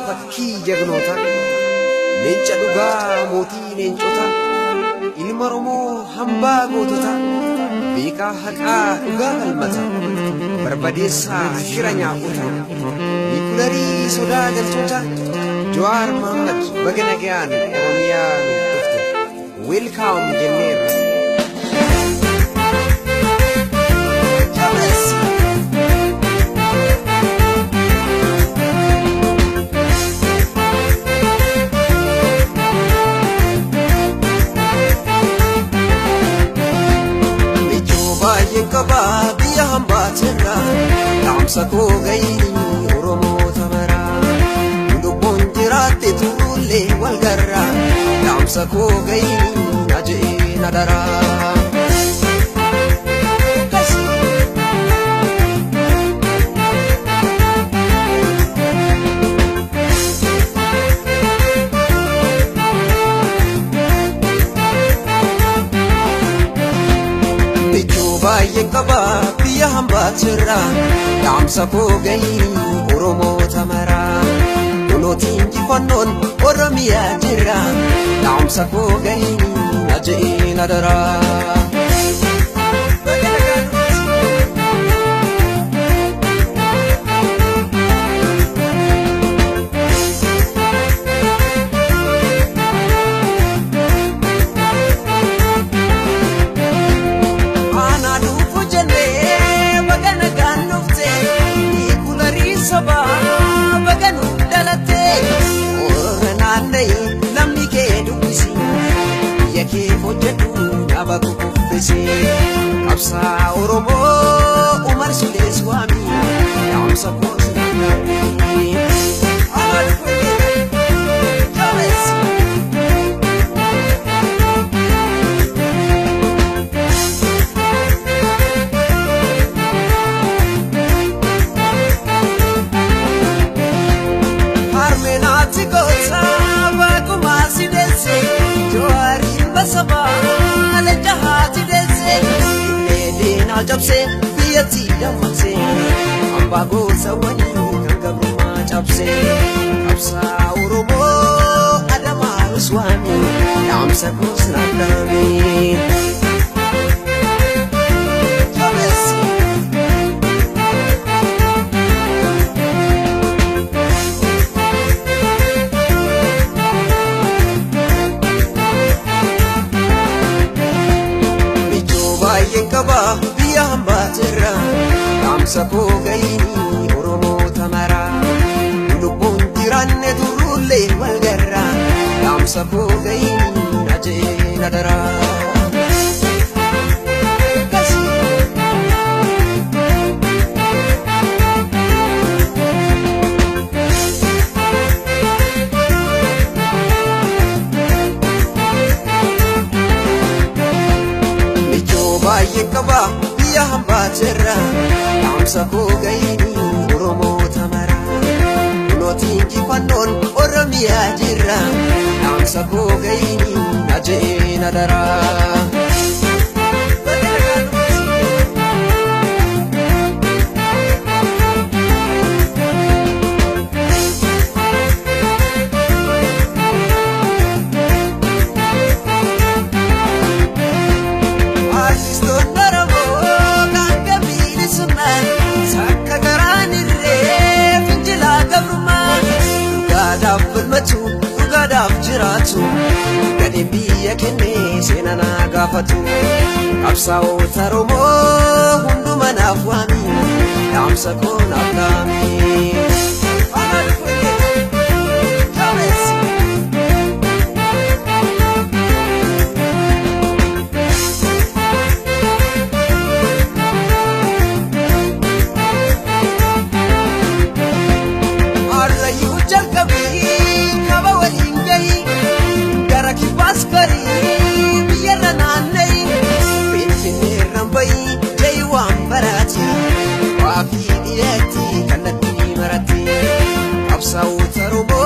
fakkii jagnoota leenca dhugaa mootii leencota ilma Oromoo hambaa gootota beekaa haqaa dhugaa galmata barbadeessaa shira nyaaqota Nikularii sodaa galchota Jawaar Mohammad baga nagayaan Oromiyaa dhufte welcome jenneerra. Biya hambaatera dhaamsa koo gayini Oromoo tamara lubbuun jiraate turullee wal garra dhaamsa koo gayini ajee nadara. Biya hambaatera dhaamsa koo gayini Oromoo tamara kunuutiin jifannoon Oromiyaa jira dhaamsa koo gayini ajee nadara. Namni kee dubbisi biyya kee hojjedhu nama kukuffisi qabsaa Oromoo Umar Sulees waami dhaamsa koos danda'u. Cabse biyati damse amba gosa wani kangabuma cabse kabsa Oromoo adama uswami damsa kusnadami. Biya hambaatera dhaamsa koo gayini Oromoo tamara lubbuun jiraanne turullee wal garra dhaamsa koo gayini ajee nadara. Biya hambaatera dhaamsa koo gayini Oromoo tamara kunuutiin jifannoon Oromiyaa jira dhaamsa koo gayini ajee nadara. Dhugaadhaaf jiraatu gadi biyya kennee seenana gaafatu qabsaa'ota Oromoo hunduma naaf waami dhaamsa koo naaf laami. Waafi dhiyeetti kallattii maratti qabsaa'ota Oromoo